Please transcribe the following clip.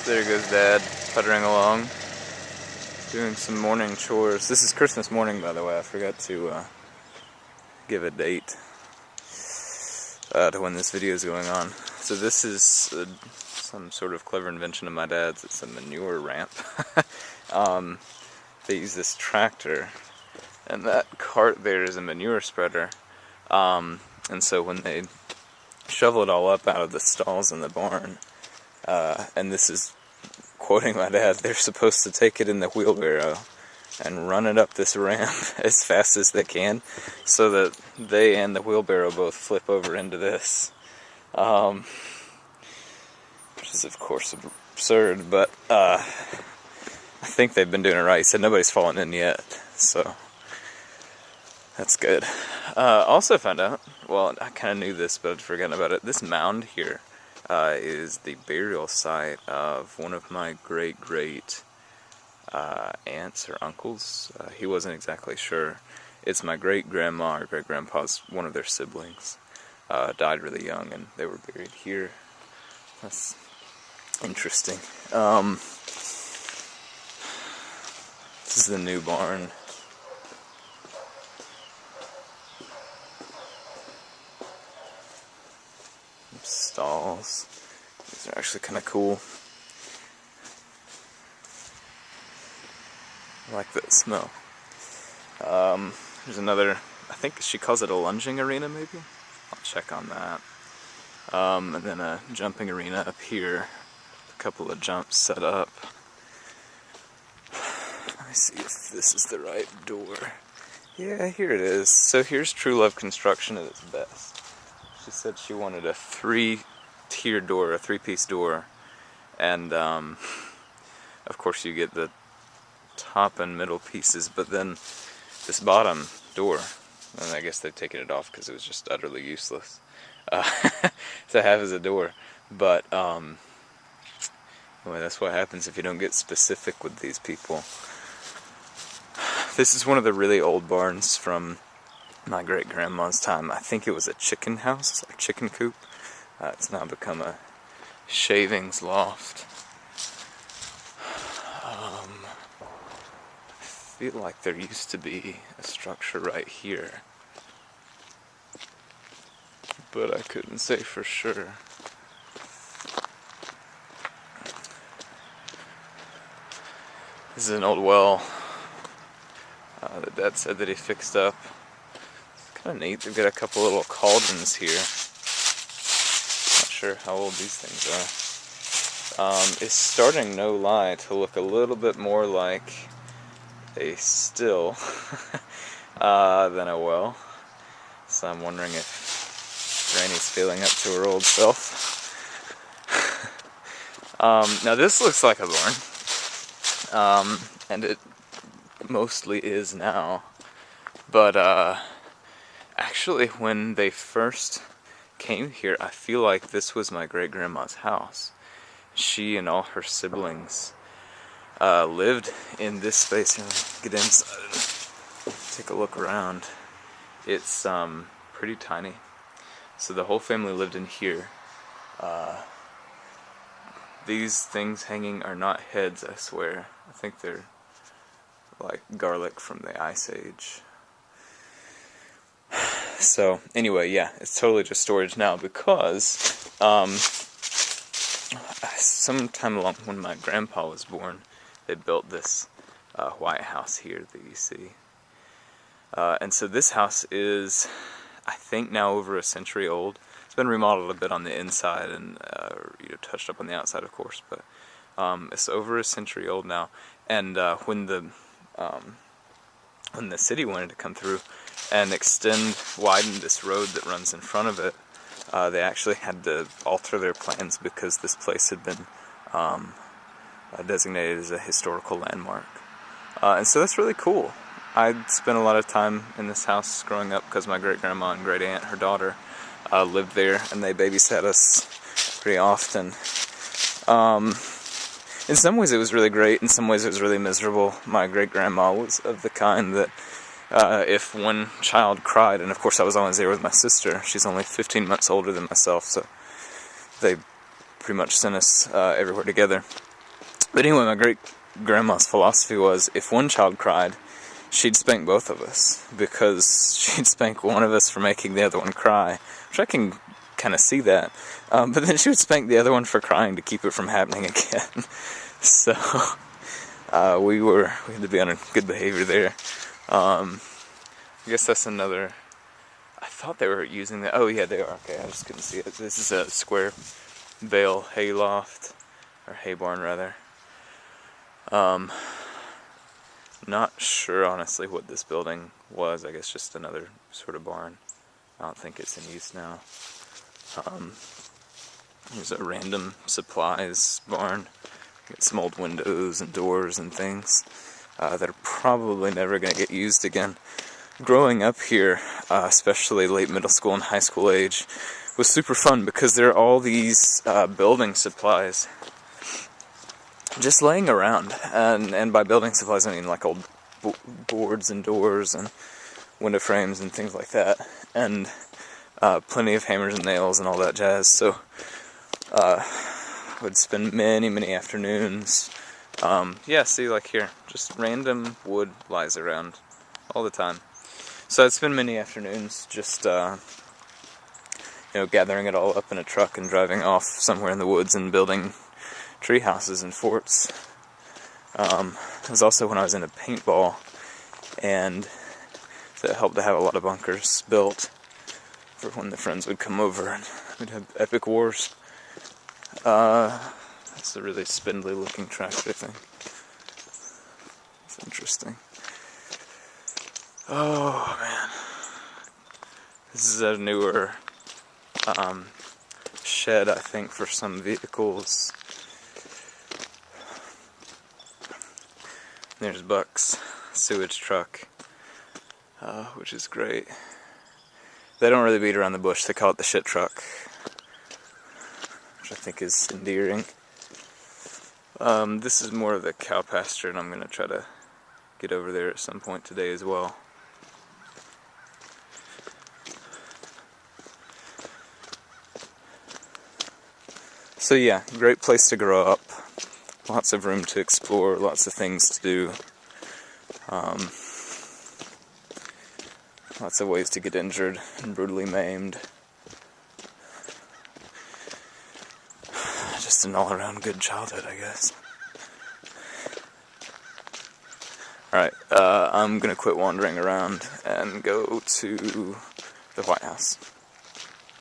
There goes Dad, puttering along, doing some morning chores. This is Christmas morning, by the way. I forgot to give a date to when this video is going on. So this is some sort of clever invention of my dad's. It's a manure ramp. They use this tractor, and that cart there is a manure spreader. And so when they shovel it all up out of the stalls in the barn, and this is quoting my dad, they're supposed to take it in the wheelbarrow and run it up this ramp as fast as they can so that they and the wheelbarrow both flip over into this. Which is of course absurd, but I think they've been doing it right. He said nobody's fallen in yet, so that's good. Also found out, well, I kind of knew this, but I'd forgotten about it. This mound here is the burial site of one of my great aunts or uncles. He wasn't exactly sure. It's my great-grandma or great-grandpa's, one of their siblings. Died really young, and they were buried here. That's interesting. This is the new barn. Stalls. These are actually kind of cool. I like that smell. There's another, I think she calls it a lunging arena maybe? I'll check on that. And then a jumping arena up here. A couple of jumps set up. Let me see if this is the right door. Yeah, here it is. So here's True Love Construction at its best. She said she wanted a three-tier door, a three-piece door. And, of course you get the top and middle pieces, but then this bottom door, and I guess they've taken it off because it was just utterly useless to have as a door. But anyway, that's what happens if you don't get specific with these people. This is one of the really old barns from my great-grandma's time. I think it was a chicken house, a chicken coop. It's now become a shavings loft. I feel like there used to be a structure right here, but I couldn't say for sure. This is an old well that Dad said that he fixed up. It's kind of neat. They've got a couple little cauldrons here. Not sure how old these things are. It's starting, no lie, to look a little bit more like a still than a well. So I'm wondering if Granny's feeling up to her old self. Now this looks like a barn, and it mostly is now, but actually when they first came here, I feel like this was my great-grandma's house. She and all her siblings lived in this space. Get inside and take a look around. It's pretty tiny. So the whole family lived in here. These things hanging are not heads, I swear. I think they're like garlic from the Ice Age. So anyway, yeah, it's totally just storage now because sometime along when my grandpa was born, they built this white house here that you see. And so this house is, I think, now over a century old. It's been remodeled a bit on the inside and touched up on the outside, of course, but it's over a century old now. And when the city wanted to come through and widen this road that runs in front of it, they actually had to alter their plans because this place had been designated as a historical landmark. And so that's really cool. I spent a lot of time in this house growing up because my great-grandma and great-aunt, her daughter, lived there, and they babysat us pretty often. In some ways it was really great, in some ways it was really miserable. My great-grandma was of the kind that if one child cried, and of course I was always there with my sister, she's only 15 months older than myself, so they pretty much sent us everywhere together. But anyway, my great-grandma's philosophy was, if one child cried, she'd spank both of us, because she'd spank one of us for making the other one cry, which I can kind of see that. But then she would spank the other one for crying to keep it from happening again. So we had to be on a good behavior there. I guess that's another. I thought they were using that. Oh yeah, they are. Okay, I just couldn't see it. This is a square bale hay loft, or hay barn rather. Not sure honestly what this building was. I guess just another sort of barn. I don't think it's in use now. There's a random supplies barn. Got some old windows and doors and things that are probably never going to get used again. Growing up here, especially late middle school and high school age, was super fun because there are all these building supplies just laying around. And by building supplies, I mean like old boards and doors and window frames and things like that. And plenty of hammers and nails and all that jazz. So would spend many afternoons. Yeah, see, like here, just random wood lies around all the time. So I'd spend many afternoons just, gathering it all up in a truck and driving off somewhere in the woods and building tree houses and forts. It was also when I was into paintball, and that helped to have a lot of bunkers built for when the friends would come over and we'd have epic wars. That's a really spindly looking tractor thing. It's interesting. Oh man. This is a newer shed, I think, for some vehicles. There's Buck's sewage truck, which is great. They don't really beat around the bush, they call it the shit truck, which I think is endearing. This is more of the cow pasture, and I'm going to try to get over there at some point today as well. So yeah, great place to grow up. Lots of room to explore, lots of things to do. Lots of ways to get injured and brutally maimed. Just an all-around good childhood, I guess. Alright, I'm gonna quit wandering around and go to the White House.